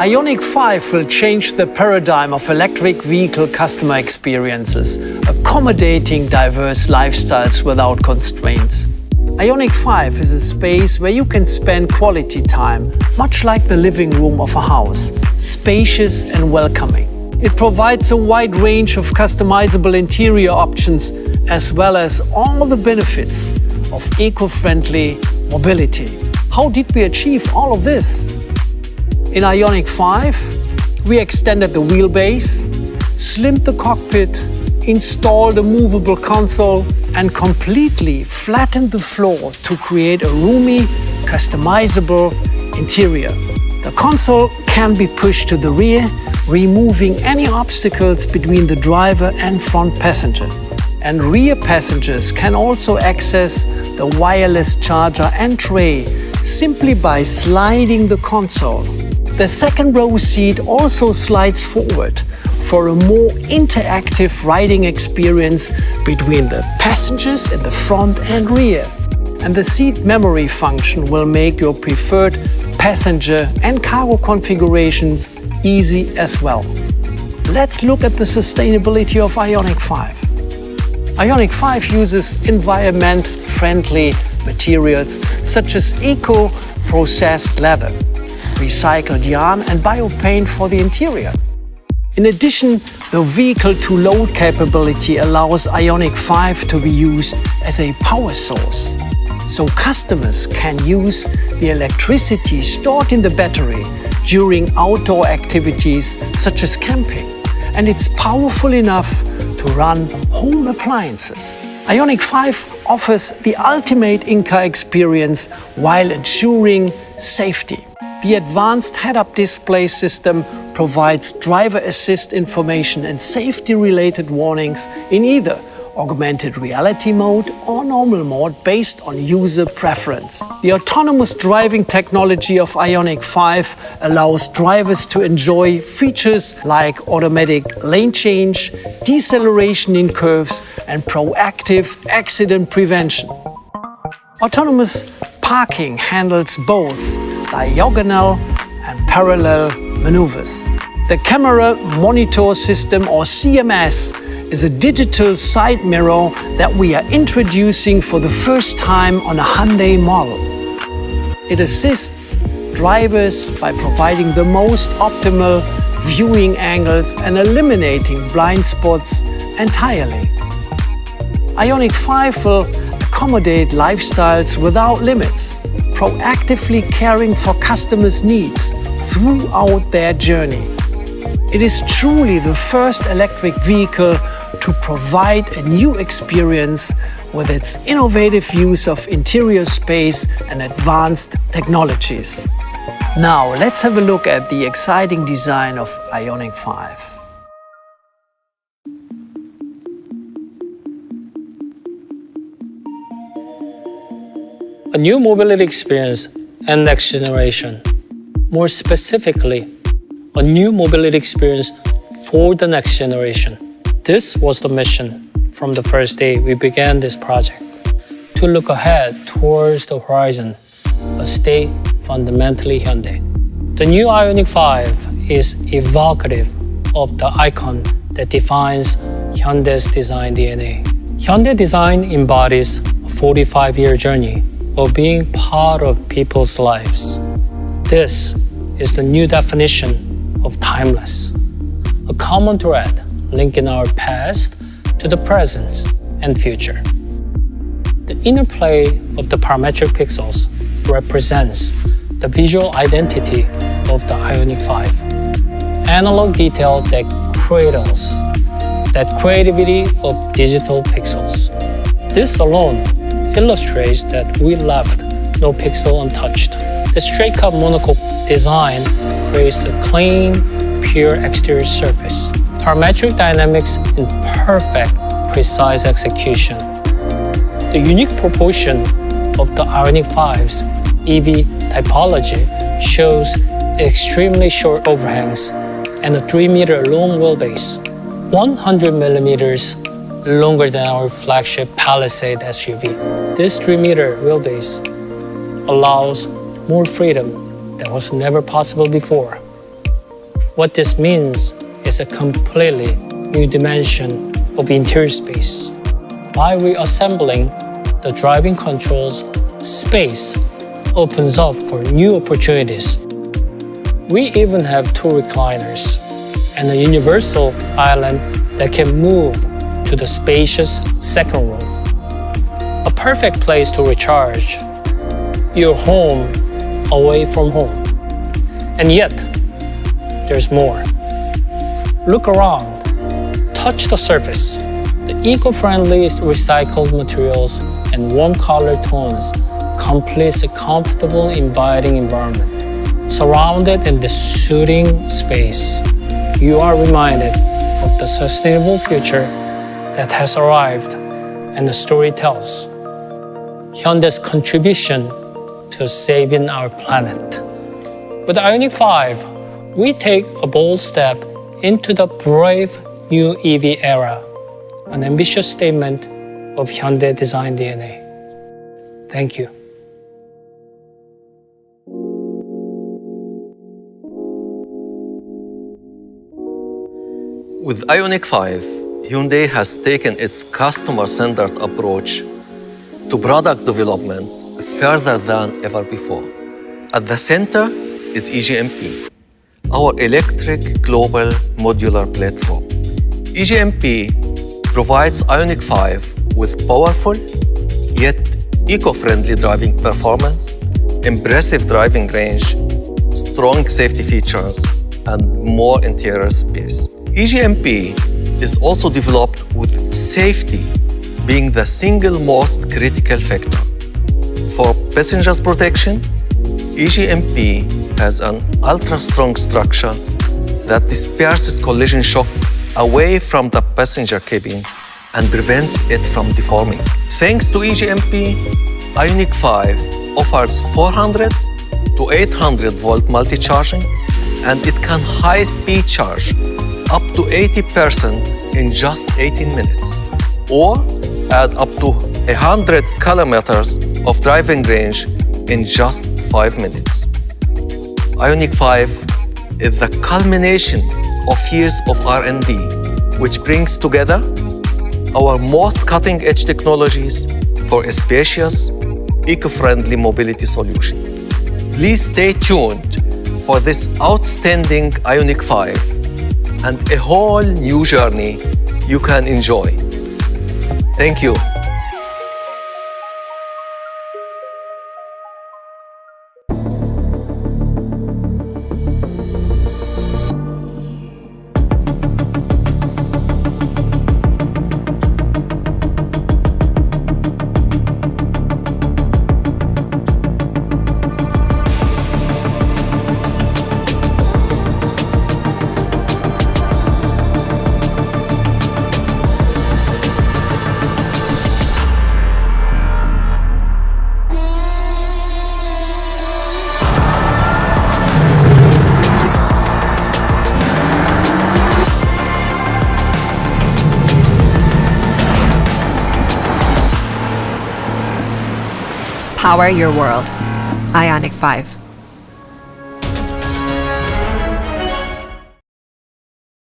IONIQ 5 will change the paradigm of electric vehicle customer experiences, accommodating diverse lifestyles without constraints. IONIQ 5 is a space where you can spend quality time, much like the living room of a house, spacious and welcoming. It provides a wide range of customizable interior options, as well as all the benefits of eco-friendly mobility. How did we achieve all of this? In IONIQ 5, we extended the wheelbase, slimmed the cockpit, installed a movable console, and completely flattened the floor to create a roomy, customizable interior. The console can be pushed to the rear, removing any obstacles between the driver and front passenger. And rear passengers can also access the wireless charger and tray simply by sliding the console. The second row seat also slides forward for a more interactive riding experience between the passengers in the front and rear. And the seat memory function will make your preferred passenger and cargo configurations easy as well. Let's look at the sustainability of IONIQ 5. IONIQ 5 uses environment-friendly materials such as eco-processed leather, recycled yarn and biopaint for the interior. In addition, the vehicle-to-load capability allows IONIQ 5 to be used as a power source, so customers can use the electricity stored in the battery during outdoor activities such as camping, and it's powerful enough to run home appliances. IONIQ 5 offers the ultimate in-car experience while ensuring safety. The advanced head-up display system provides driver assist information and safety-related warnings in either augmented reality mode or normal mode based on user preference. The autonomous driving technology of IONIQ 5 allows drivers to enjoy features like automatic lane change, deceleration in curves, and proactive accident prevention. Autonomous parking handles both diagonal and parallel maneuvers. The camera monitor system, or CMS, is a digital side mirror that we are introducing for the first time on a Hyundai model. It assists drivers by providing the most optimal viewing angles and eliminating blind spots entirely. IONIQ 5 will accommodate lifestyles without limits, proactively caring for customers' needs throughout their journey. It is truly the first electric vehicle to provide a new experience with its innovative use of interior space and advanced technologies. Now, let's have a look at the exciting design of IONIQ 5. A new mobility experience and next generation. More specifically, a new mobility experience for the next generation. This was the mission from the first day we began this project. To look ahead towards the horizon, but stay fundamentally Hyundai. The new IONIQ 5 is evocative of the icon that defines Hyundai's design DNA. Hyundai Design embodies a 45-year journey of being part of people's lives. This is the new definition of timeless, a common thread linking our past to the present and future. The interplay of the parametric pixels represents the visual identity of the IONIQ 5, analog detail that cradles that creativity of digital pixels. This alone illustrates that we left no pixel untouched. The straight-cut monocoque design creates a clean, pure exterior surface. Parametric dynamics in perfect, precise execution. The unique proportion of the IONIQ 5's EV typology shows extremely short overhangs and a 3-meter long wheelbase, 100 millimeters longer than our flagship Palisade SUV. This 3-meter wheelbase allows more freedom that was never possible before. What this means is a completely new dimension of interior space. By reassembling the driving controls, space opens up for new opportunities. We even have 2 recliners and a universal island that can move to the spacious second row. A perfect place to recharge your home away from home. And yet, there's more. Look around, touch the surface. The eco-friendly recycled materials and warm color tones completes a comfortable, inviting environment. Surrounded in this soothing space, you are reminded of the sustainable future that has arrived and the story tells. Hyundai's contribution to saving our planet. With the IONIQ 5, we take a bold step into the brave new EV era, an ambitious statement of Hyundai design DNA. Thank you. With IONIQ 5, Hyundai has taken its customer-centered approach to product development further than ever before. At the center is EGMP, our electric global modular platform. EGMP provides IONIQ 5 with powerful yet eco-friendly driving performance, impressive driving range, strong safety features, and more interior space. EGMP is also developed with safety being the single most critical factor. For passengers' protection, EGMP has an ultra-strong structure that disperses collision shock away from the passenger cabin and prevents it from deforming. Thanks to EGMP, IONIQ 5 offers 400 to 800 volt multi-charging, and it can high-speed charge up to 80% in just 18 minutes, or add up to 100 kilometers of driving range in just 5 minutes. IONIQ 5 is the culmination of years of R&D, which brings together our most cutting-edge technologies for a spacious, eco-friendly mobility solution. Please stay tuned for this outstanding IONIQ 5 and a whole new journey you can enjoy. Thank you. Power your world. IONIQ 5.